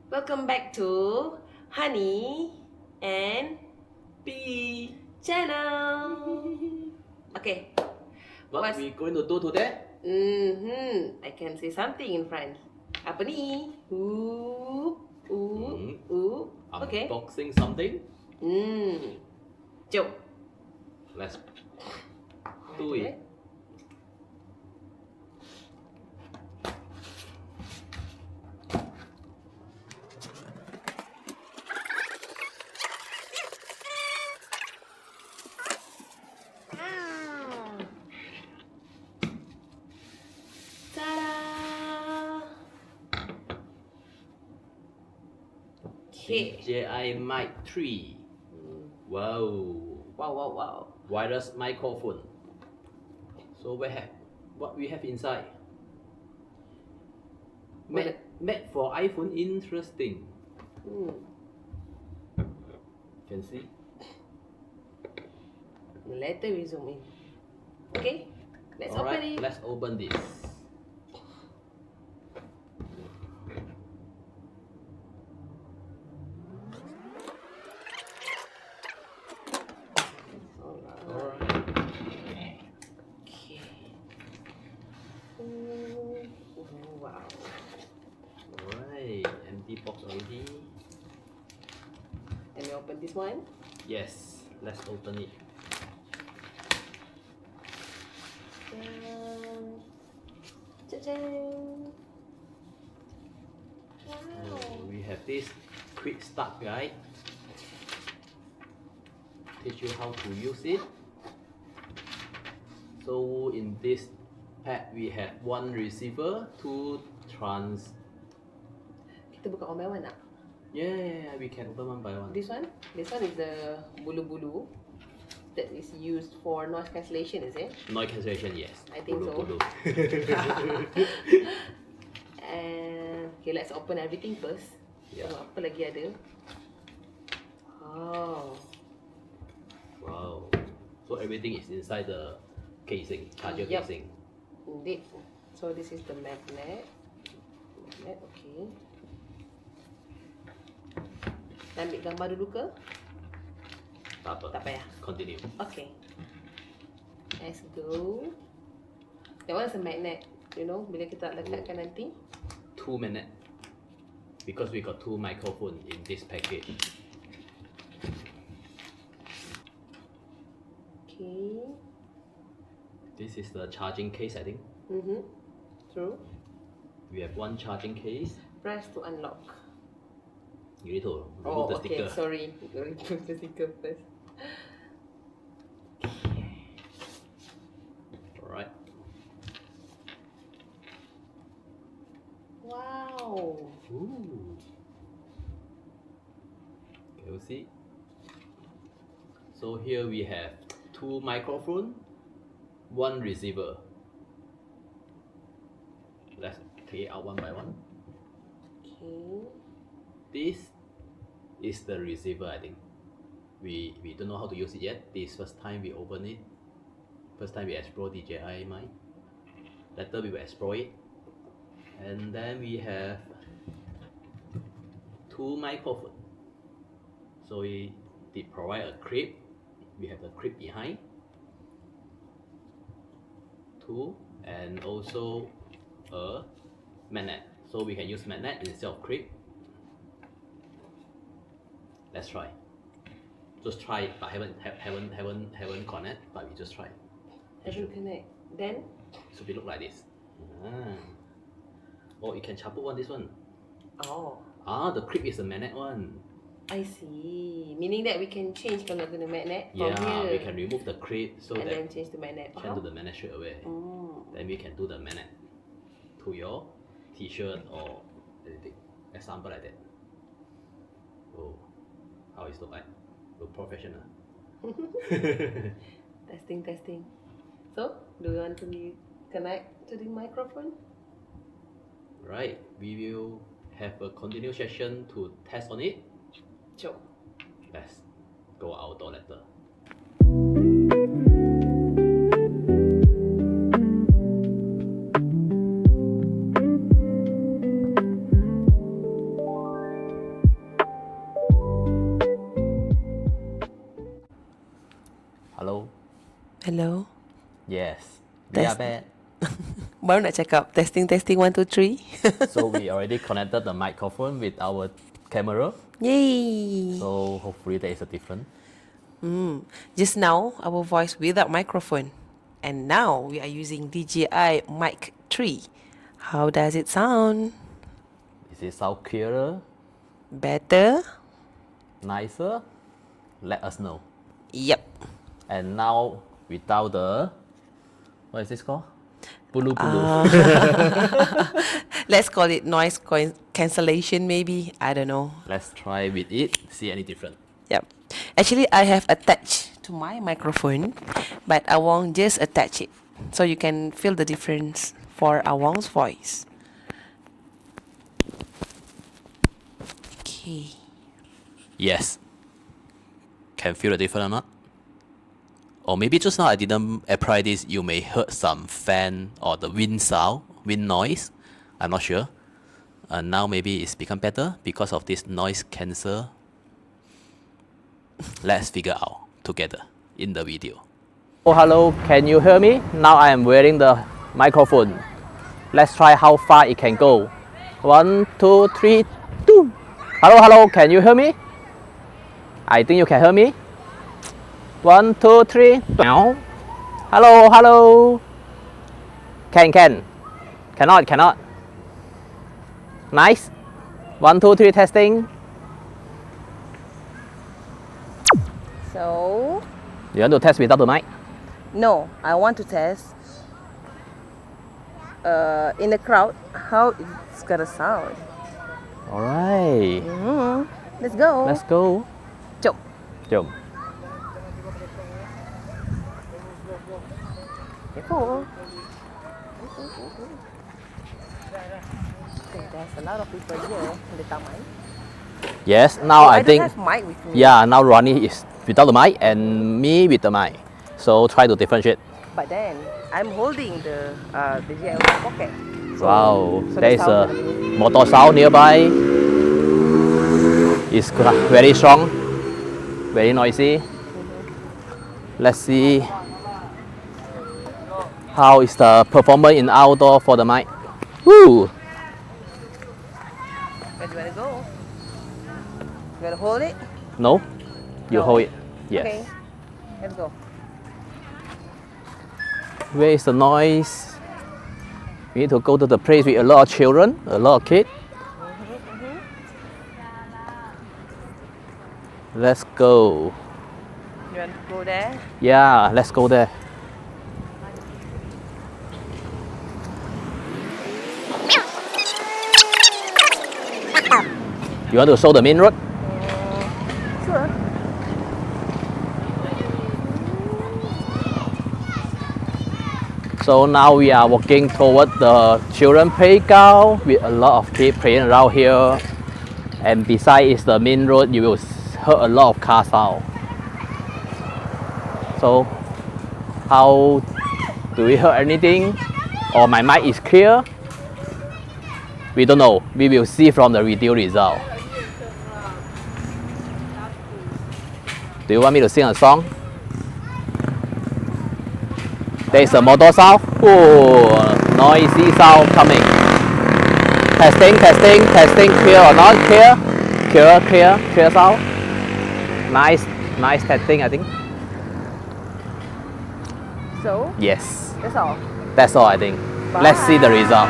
Welcome back to Honey and B. channel. Okay. What we going to do today? I can say something in front. Apa ni? Okay. Unboxing something. Jom. Let's do it. Ta-da! Okay. DJI Mic 3. Wow. Wow. Wireless microphone. So what we have inside? Made for iPhone. Interesting. Can see? Later we zoom in. Okay. Let's open it. Let's open this. Okay. Wow. Alright, empty box already. And we open this one. Yes, let's open it. Cha-chang. Wow. We have this quick start guide. Teach you how to use it. So in this pack we have one receiver, two trans. Kita buka one by one tak? Yeah, we can open one by one. This one is the bulu-bulu that is used for noise cancellation, is it? Noise cancellation, yes. I think so. Bulu. And okay, let's open everything first. Yeah. Tengok apa lagi ada. Wow. So everything is inside the casing, charger Yup. casing. Indeed. So this is the magnet. Okay. Nak ambil gambar dulu ke? Tak apa. Tak payah. Continue. Okay. Let's go. That one is a magnet. You know, bila kita lekatkan nanti. 2 minutes. Because we got 2 microphones in this package. Okay. This is the charging case, I think. True. We have one charging case. Press to unlock. You need to remove the sticker. Sorry. Remove the sticker first. Alright. Wow. Ooh. Can you see? So here we have 2 microphones, 1 receiver. Let's take it out one by one. Okay. This is the receiver, I think. We don't know how to use it yet. This first time we open it. First time we explore DJI Mic. Later we will explore it. And then we have 2 microphones. So we did provide a clip. We have the clip behind. 2 and also a magnet. So we can use magnet instead of clip. Let's try. Just try it, but haven't connect, but we just try. Haven't connect. Then? So it look like this. Oh, you can chaput one this one. Oh. The clip is the magnet one. I see. Meaning that we can change kalau guna magnet from Yeah, here. we can remove the clip so and that then change the magnet. can do the magnet straight away. Then we can do the magnet to your t-shirt or anything. Example like that. Oh, how it look like? Look professional. Testing. So, do you want to connect to the microphone? Right, we will have a continued session to test on it. Sure. Let's go outdoor later. Hello. Yes, we are Test. back. Baru nak cakap testing 1 2 3. So we already connected the microphone with our camera. Yay! So hopefully there is a difference. Just now our voice without microphone, and now we are using DJI Mic 3. How does it sound? Is it sound clearer, Better? nicer? Let us know. Yep. And now without the, what is this called? Bulu bulu. Let's call it noise cancellation maybe. I don't know. Let's try with it. See any different? Yep. Actually, I have attached to my microphone, but I won't just attach it, so you can feel the difference for Awang's voice. Okay. Yes. Can feel the difference or not? Or maybe just now I didn't apply this. You may heard some fan or the wind sound, wind noise. I'm not sure. And now maybe it's become better because of this noise cancel. Let's figure out together in the video. Oh, hello, can you hear me? Now I am wearing the microphone. Let's try how far it can go. 1, 2, 3, 2. Hello, can you hear me? I think you can hear me. 1, 2, 3. Hello. Cannot. Nice. 1, 2, 3, testing. So, You want to test without the mic? no, I want to test in the crowd how it's gonna sound. Alright. Let's go. Let's go. Jom. Jom. Careful. Okay, there's a lot of people here in the taman. Yes, now Oh, I think. don't have mic with me. Yeah, now Ronnie is without the mic and me with the mic. So try to differentiate. But then I'm holding the DJI in my pocket. So, Wow, so there the is sound a gonna be- motor sound nearby. It's very strong, very noisy. Let's see how is the performance in outdoor for the mic. Woo! Where do you wanna go? You wanna hold it? No, you No. hold it. Yes. Okay. Let's go. Where is the noise? We need to go to the place with a lot of children, a lot of kids. Let's go. You want to go there? Yeah, let's go there. You want to show the main road? Sure. So now we are walking toward the children playground with a lot of kids playing around here. And beside is the main road. You will hear a lot of car sound. So how do we hear anything? Or my mic is clear? We don't know. We will see from the video result. Do you want me to sing a song? There is a motor sound. Oh, noisy sound coming. Testing. Clear or not? Clear sound. Nice testing, I think. So, Yes, that's all. that's all I think. Let's see the result.